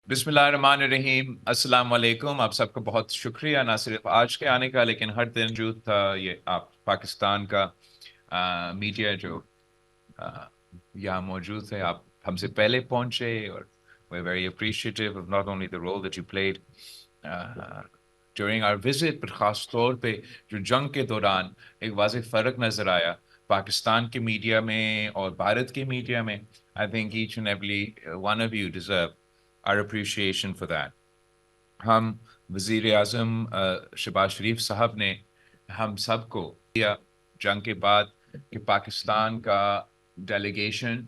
بسم اللہ الرحمن الرحیم، السلام علیکم۔ آپ سب کا بہت شکریہ، نہ صرف آج کے آنے کا لیکن ہر دن موجود تھا یہ آپ پاکستان کا میڈیا جو یہاں موجود ہے۔ آپ ہم سے پہلے پہنچے اور we're very appreciative of not only the role that you played during our visit but خاص طور پہ جو جنگ کے دوران ایک واضح فرق نظر آیا پاکستان کے میڈیا میں اور بھارت کے میڈیا میں۔ I think each and every one of you deserve our appreciation for that۔ ہم وزیر اعظم شہباز شریف صاحب نے ہم سب کو دیا جنگ کے بعد کہ پاکستان کا ڈیلیگیشن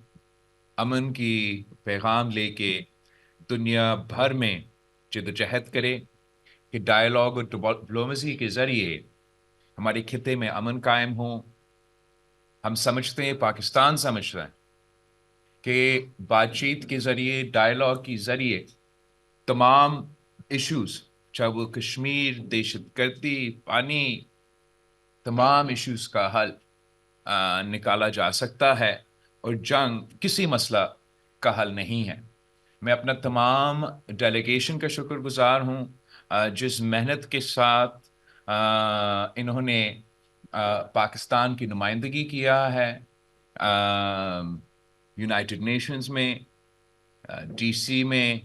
امن کی پیغام لے کے دنیا بھر میں جدوجہد کرے کہ ڈائیلاگ اور ڈپلومیسی کے ذریعے ہمارے خطے میں امن قائم ہو۔ ہم سمجھتے ہیں، پاکستان سمجھتا ہے کہ بات چیت کے ذریعے، ڈائیلاگ کے ذریعے تمام ایشوز، چاہے وہ کشمیر، دہشت گردی، پانی، تمام ایشوز کا حل نکالا جا سکتا ہے، اور جنگ کسی مسئلہ کا حل نہیں ہے۔ میں اپنا تمام ڈیلیگیشن کا شکر گزار ہوں جس محنت کے ساتھ انہوں نے پاکستان کی نمائندگی کیا ہے یونائٹڈ نیشنز میں، ڈی سی میں،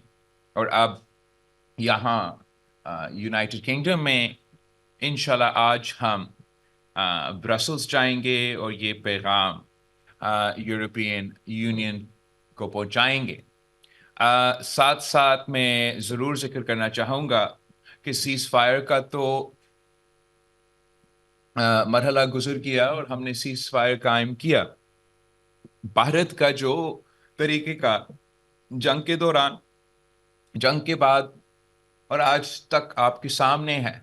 اور اب یہاں یونائٹڈ کنگڈم میں۔ انشاءاللہ آج ہم برسلز جائیں گے اور یہ پیغام یورپین یونین کو پہنچائیں گے۔ ساتھ ساتھ میں ضرور ذکر کرنا چاہوں گا کہ سیز فائر کا تو مرحلہ گزر گیا اور ہم نے سیز فائر قائم کیا۔ بھارت کا جو طریقہ کا جنگ کے دوران، جنگ کے بعد اور آج تک آپ کے سامنے ہے،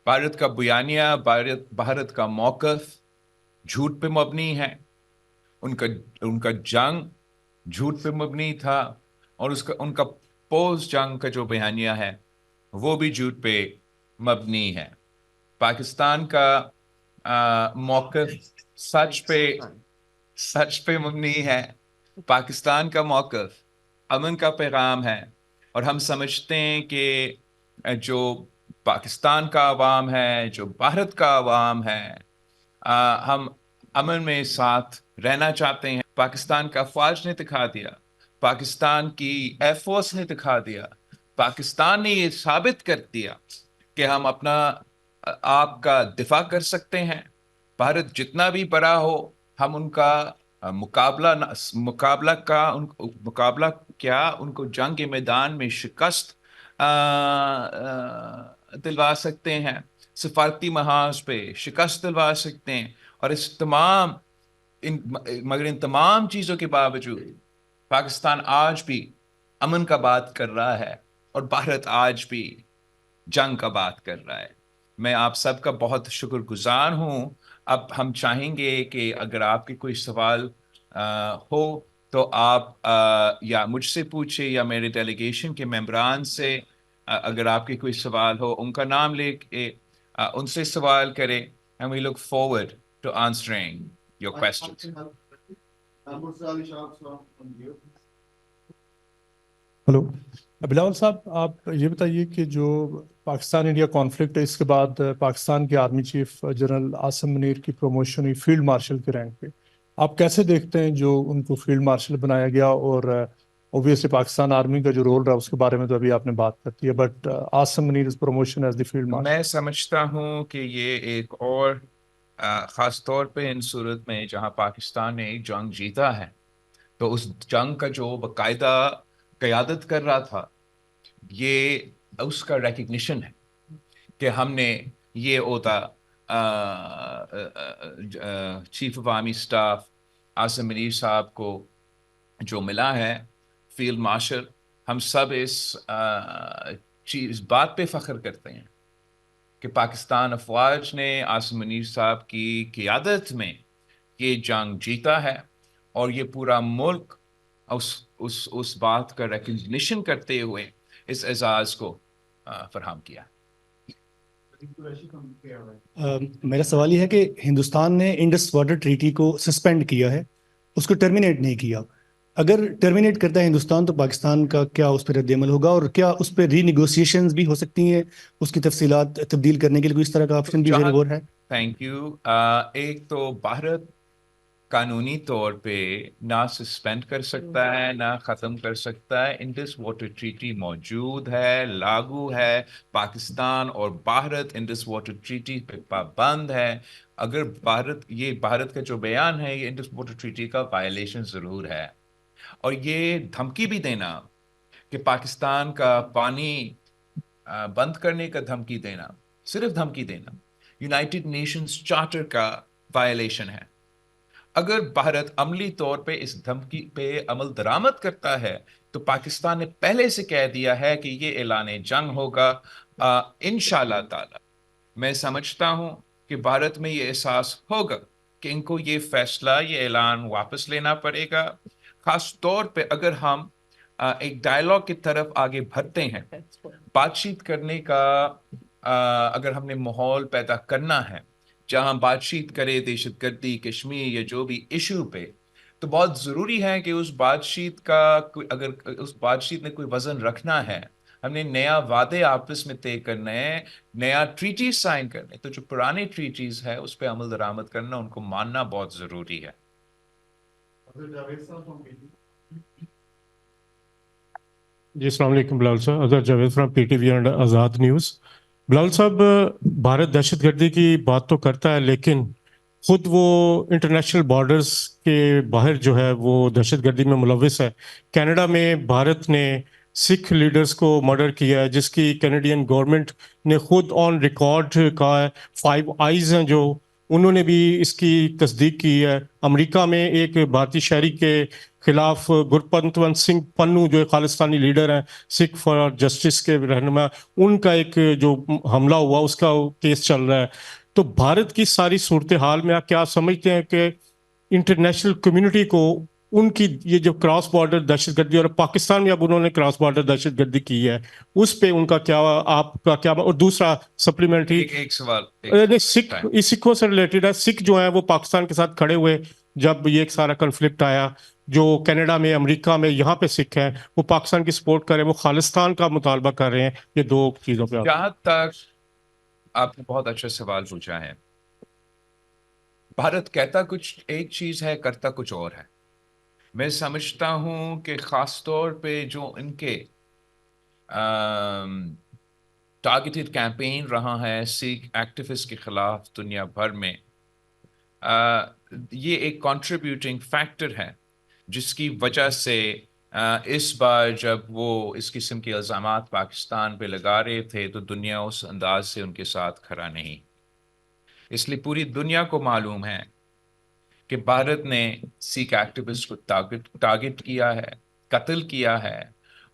بھارت کا بیانیہ، بھارت کا موقف جھوٹ پہ مبنی ہے۔ ان کا جنگ جھوٹ پہ مبنی تھا، اور ان کا پوسٹ جنگ کا جو بیانیہ ہے وہ بھی جھوٹ پہ مبنی ہے۔ پاکستان کا موقف سچ پہ مبنی ہے۔ پاکستان کا موقف امن کا پیغام ہے، اور ہم سمجھتے ہیں کہ جو پاکستان کا عوام ہے، جو بھارت کا عوام ہے، ہم امن میں ساتھ رہنا چاہتے ہیں۔ پاکستان کا فوج نے دکھا دیا، پاکستان کی ایئر فورس نے دکھا دیا، پاکستان نے یہ ثابت کر دیا کہ ہم اپنا آپ کا دفاع کر سکتے ہیں۔ بھارت جتنا بھی بڑا ہو، ہم ان کا مقابلہ کیا ان کو جنگ کے میدان میں شکست دلوا سکتے ہیں، سفارتی محاذ پہ شکست دلوا سکتے ہیں، اور مگر ان تمام چیزوں کے باوجود پاکستان آج بھی امن کا بات کر رہا ہے، اور بھارت آج بھی جنگ کا بات کر رہا ہے۔ میں آپ سب کا بہت شکر گزار ہوں۔ اب ہم چاہیں گے کہ اگر آپ کے کوئی سوال ہو تو آپ یا مجھ سے پوچھیں یا میرے ڈیلیگیشن کے ممبران سے، اگر آپ کے کوئی سوال ہو ان کا نام لے کے ان سے سوال کریں، and we look forward to answering your questions۔ Hello Bilawal صاحب، آپ یہ بتائیے کہ جو پاکستان انڈیا کانفلکٹ ہے، اس کے بعد پاکستان کے army chief general Asim Munir کی پروموشن ہوئی فیلڈ مارشل کے رینک پہ، آپ کیسے دیکھتے ہیں جو ان کو فیلڈ مارشل بنایا گیا؟ اور اوبویسلی پاکستان آرمی کا جو رول رہا اس کے بارے میں تو ابھی آپ نے بات کرتی ہے، but Asim Munir is promotion as the field marshal. میں سمجھتا ہوں کہ یہ ایک اور خاص طور پہ ان صورت میں جہاں پاکستان نے ایک جنگ جیتا ہے، تو اس جنگ کا جو باقاعدہ قیادت کر رہا تھا، یہ اس کا ریکگنیشن ہے کہ ہم نے یہ عہدہ chief of army staff Asim Munir صاحب کو جو ملا ہے فیلڈ مارشل۔ ہم سب اس بات پہ فخر کرتے ہیں کہ پاکستان افواج نے عاصم منیر صاحب کی قیادت میں یہ جنگ جیتا ہے، اور یہ پورا ملک اس بات کا ریکگنیشن کرتے ہوئے اس اعزاز کو فراہم کیا۔ میرا سوال یہ ہے کہ ہندوستان نے انڈس واٹر ٹریٹی کو سسپینڈ کیا ہے، اس کو ٹرمینیٹ نہیں کیا۔ اگر ٹرمینیٹ کرتا ہے ہندوستان تو پاکستان کا کیا اس پہ رد عمل ہوگا، اور کیا اس پہ ری نیگوسیشنز بھی ہو سکتی ہیں اس کی تفصیلات تبدیل کرنے کے لیے؟ کوئی اس طرح کا آپشن بھی زیر غور ہے؟ Thank you. ایک تو بھارت قانونی طور پہ نہ سسپینڈ کر سکتا ہے نہ ختم کر سکتا ہے. انڈس واٹر ٹریٹی موجود ہے، لاگو ہے. پاکستان اور بھارت انڈس واٹر ٹریٹی پہ پابند ہے. اگر بھارت کا جو بیان ہے یہ انڈس واٹر ٹریٹی کا وائلیشن ضرور ہے. اور یہ دھمکی بھی دینا کہ پاکستان کا پانی بند کرنے کا دھمکی دینا، صرف دھمکی دینا، یونائٹڈ نیشنز چارٹر کا وائلیشن ہے. اگر بھارت عملی طور پہ اس دھمکی پہ عمل درآمد کرتا ہے تو پاکستان نے پہلے سے کہہ دیا ہے کہ یہ اعلان جنگ ہوگا انشاءاللہ تعالی. میں سمجھتا ہوں کہ بھارت میں یہ احساس ہوگا کہ ان کو یہ فیصلہ، یہ اعلان واپس لینا پڑے گا. خاص طور پہ اگر ہم ایک ڈائلاگ کی طرف آگے بڑھتے ہیں، بات چیت کرنے کا اگر ہم نے ماحول پیدا کرنا ہے جہاں بات چیت کرے دہشت گردی، کشمیر یا جو بھی ایشو پہ، تو بہت ضروری ہے کہ اس بات چیت کا اگر اس بات چیت نے کوئی وزن رکھنا ہے، ہم نے نیا وعدے آپس میں طے کرنا ہے، نیا ٹریٹیز سائن کرنے، تو جو پرانے ٹریٹیز ہے اس پہ عمل درآمد کرنا، ان کو ماننا بہت ضروری ہے. جی السلام علیکم بلال صاحب. Azhar Javed from P T V and Azad News. Bilal صاحب، بھارت دہشت گردی کی بات تو کرتا ہے لیکن خود وہ انٹرنیشنل بارڈرز کے باہر جو ہے وہ دہشت گردی میں ملوث ہے. کینیڈا میں بھارت نے سکھ لیڈرز کو مرڈر کیا ہے، جس کی کینیڈین گورنمنٹ نے خود آن ریکارڈ کہا ہے. 5 آئیز ہیں جو انہوں نے بھی اس کی تصدیق کی ہے. امریکہ میں ایک بھارتی شہری کے خلاف گرپنتونت سنگھ پنو جو خالصتانی لیڈر ہیں، سکھ فار جسٹس کے رہنما، ان کا ایک جو حملہ ہوا اس کا کیس چل رہا ہے. تو بھارت کی ساری صورتحال میں آپ کیا سمجھتے ہیں کہ انٹرنیشنل کمیونٹی کو ان کی یہ جو کراس بارڈر دہشت گردی، اور پاکستان میں اب انہوں نے کراس بارڈر دہشت گردی کی ہے، اس پہ ان کا کیا، آپ کا کیا؟ اور دوسرا سپلیمنٹری ایک سوال سکھوں سے ریلیٹڈ ہے. سکھ جو ہیں وہ پاکستان کے ساتھ کھڑے ہوئے جب یہ ایک سارا کنفلکٹ آیا، جو کینیڈا میں، امریکہ میں، یہاں پہ سکھ ہیں وہ پاکستان کی سپورٹ کر رہے ہیں، وہ خالصتان کا مطالبہ کر رہے ہیں. یہ دو چیزوں پہ جہاں تک آپ نے بہت اچھا سوال پوچھا ہے. بھارت کہتا کچھ ایک چیز ہے، کرتا کچھ اور ہے. میں سمجھتا ہوں کہ خاص طور پہ جو ان کے ٹارگیٹڈ کیمپین رہا ہے سکھ ایکٹیوسٹ کے خلاف دنیا بھر میں، یہ ایک کنٹریبیوٹنگ فیکٹر ہے جس کی وجہ سے اس بار جب وہ اس قسم کے الزامات پاکستان پہ لگا رہے تھے تو دنیا اس انداز سے ان کے ساتھ کھڑا نہیں. اس لیے پوری دنیا کو معلوم ہے کہ بھارت نے سکھ ایکٹیوسٹ کو ٹارگٹ کیا ہے، قتل کیا ہے،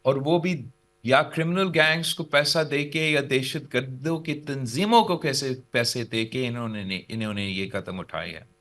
اور وہ بھی یا کرمنل گینگز کو پیسہ دے کے یا دہشت گردوں کی تنظیموں کو کیسے پیسے دے کے انہوں نے یہ قدم اٹھائے ہے.